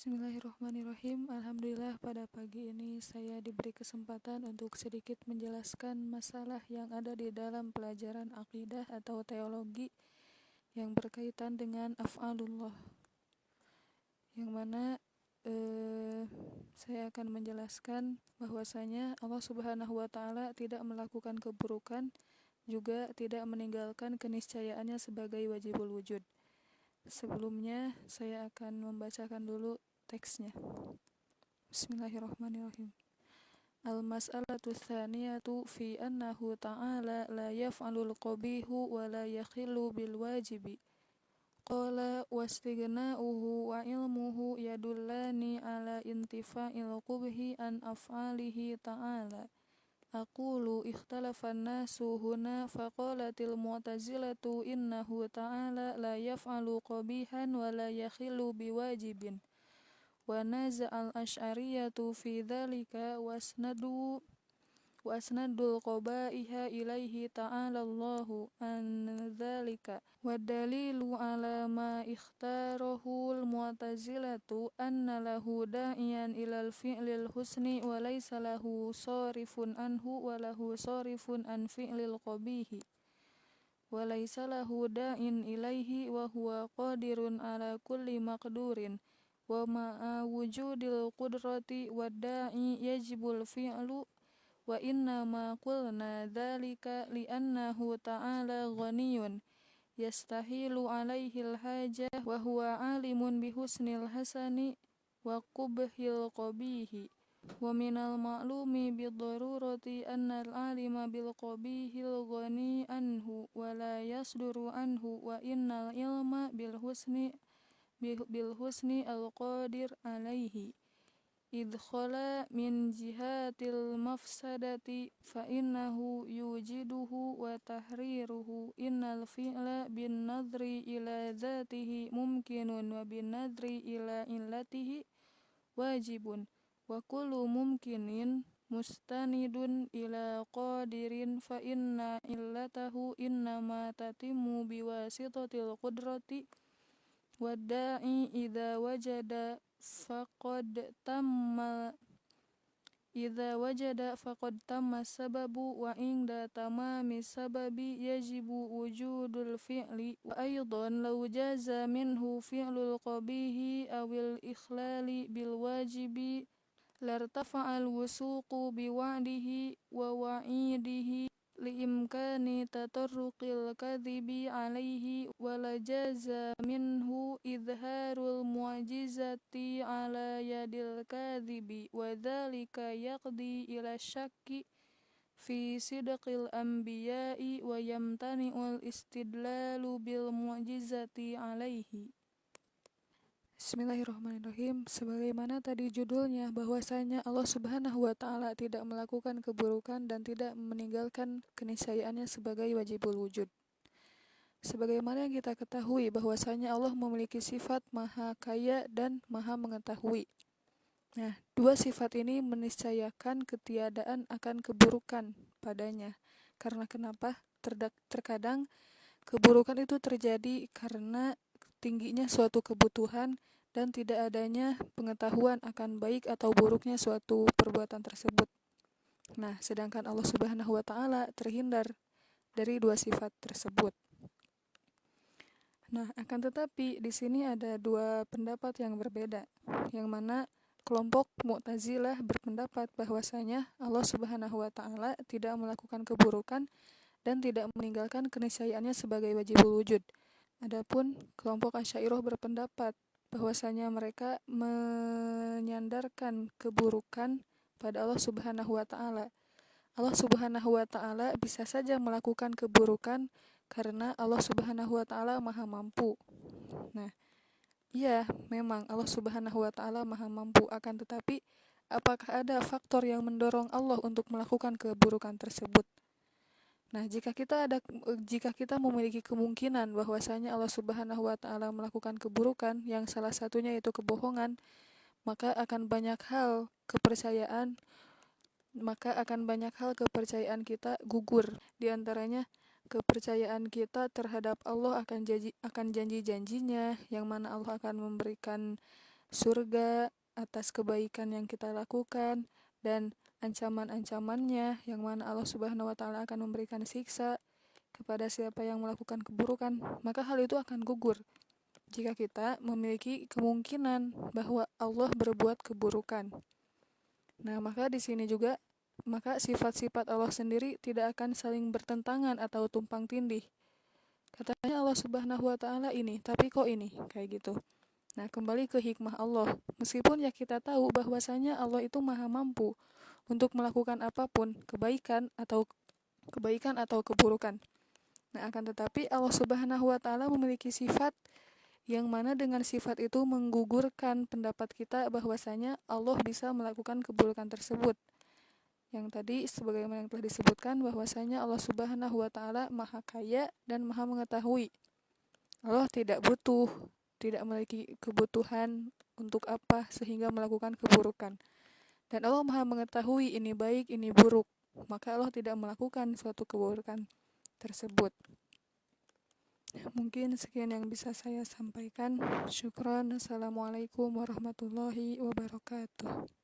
Bismillahirrahmanirrahim. Alhamdulillah pada pagi ini saya diberi kesempatan untuk sedikit menjelaskan masalah yang ada di dalam pelajaran akidah atau teologi yang berkaitan dengan af'alullah, yang mana saya akan menjelaskan bahwasanya Allah Subhanahu wa Ta'ala tidak melakukan keburukan, juga tidak meninggalkan keniscayaannya sebagai wajibul wujud. Sebelumnya saya akan membacakan dulu teksnya. Bismillahirrahmanirrahim. Al-mas'alatu tsaniyatu fi annahu ta'ala la yaf'alul qabihu wa la yakhillu bil wajibi. Qala wastighna'uhu wa ilmuhu yadullani ala intifa'il qubhi an af'alihi ta'ala. Aqulu ikhtalafan nasu huna faqalatil mu'tazilatu innahu ta'ala la yaf'alu qabihan wa la yakhillu biwajibin wa naza'al asy'ariyatu fi dhalika wasnadul qabaiha ilaihi ta'ala Allahu an dhalika wa dalilu ala ma ikhtarahul mu'tazilatu anna lahu da'iyan ilal fi'lil husni wa laysa lahu sarifun anhu wa lahu sarifun an fi'lil qabihi wa laysa lahu da'in ilaihi wa huwa qadirun ala kulli maqdurin wa ma'a wujudil qudrati wa da'i yajibul fi'lu wa inna ma qulna dhalika li'annahu ta'ala ghaniyun yastahilu alaihil hajah wa huwa alimun bihusnil hasani wa qubhil qabihi wa minal ma'lumi bidarurati annal alima bil qabihil ghani anhu wa la yasduru anhu wa innal ilma bil husni al qadir alaihi idh khala min jihatil mafsadati fa innahu yujiduhu wa tahriruhu innal fi'la bin nadri ila dhatihi mumkinun wa bin nadri ila illatihi wajibun wa kullu mumkinin mustanidun ila qadirin fa inna illatahu innama tatimmu biwasitatil qudrati wa da'i idza wajada faqad tamma sababu wa inda tamami sababi yajibu wujudul fi'li wa aydan law jaza minhu fi'lul qabihi awil ikhlali bil wajibi lartafa'al wusuqu biwa'dihi wa wa'idihi liimkani tatarruqil kadhibi alaihi wa lajaza minhu idharul mu'jizati ala yadil kadhibi wa dhalika yaqdi ila syakki fi sidqil anbiya'i wa yamtani'ul istidlalu bil mu'jizati alaihi. Bismillahirrahmanirrahim. Sebagaimana tadi judulnya, bahwasanya Allah Subhanahu wa Ta'ala tidak melakukan keburukan dan tidak meninggalkan keniscayaannya sebagai wajibul wujud. Sebagaimana yang kita ketahui bahwasanya Allah memiliki sifat maha kaya dan maha mengetahui. Nah, dua sifat ini meniscayakan ketiadaan akan keburukan padanya. Karena kenapa? Terkadang keburukan itu terjadi karena tingginya suatu kebutuhan dan tidak adanya pengetahuan akan baik atau buruknya suatu perbuatan tersebut. Nah, sedangkan Allah Subhanahu wa Ta'ala terhindar dari dua sifat tersebut. Nah, akan tetapi di sini ada dua pendapat yang berbeda, yang mana kelompok Mu'tazilah berpendapat bahwasanya Allah Subhanahu wa Ta'ala tidak melakukan keburukan dan tidak meninggalkan keniscayaannya sebagai wajibul wujud. Adapun kelompok Asy'ariyah berpendapat bahwasanya mereka menyandarkan keburukan pada Allah Subhanahu wa Ta'ala. Allah Subhanahu wa Ta'ala bisa saja melakukan keburukan karena Allah Subhanahu wa Ta'ala Maha Mampu. Nah, iya, memang Allah Subhanahu wa Ta'ala Maha Mampu, akan tetapi apakah ada faktor yang mendorong Allah untuk melakukan keburukan tersebut? Nah, jika kita memiliki kemungkinan bahwasanya Allah Subhanahu wa Ta'ala melakukan keburukan yang salah satunya itu kebohongan, maka akan banyak hal kepercayaan kita gugur. Di antaranya kepercayaan kita terhadap Allah akan janji-janjinya, yang mana Allah akan memberikan surga atas kebaikan yang kita lakukan, dan ancaman-ancamannya yang mana Allah Subhanahu wa taala akan memberikan siksa kepada siapa yang melakukan keburukan, maka hal itu akan gugur jika kita memiliki kemungkinan bahwa Allah berbuat keburukan. Nah, maka di sini juga sifat-sifat Allah sendiri tidak akan saling bertentangan atau tumpang tindih. Katanya Allah Subhanahu wa taala ini, tapi kok ini kayak gitu. Nah, kembali ke hikmah Allah. Meskipun ya kita tahu bahwasanya Allah itu Maha mampu untuk melakukan apapun, kebaikan atau keburukan. Nah, akan tetapi Allah Subhanahu wa taala memiliki sifat yang mana dengan sifat itu menggugurkan pendapat kita bahwasanya Allah bisa melakukan keburukan tersebut. Yang tadi sebagaimana yang telah disebutkan bahwasanya Allah Subhanahu wa taala Maha Kaya dan Maha mengetahui. Allah tidak memiliki kebutuhan untuk apa sehingga melakukan keburukan. Dan Allah Maha mengetahui ini baik, ini buruk. Maka Allah tidak melakukan suatu keburukan tersebut. Mungkin sekian yang bisa saya sampaikan. Syukran. Assalamualaikum warahmatullahi wabarakatuh.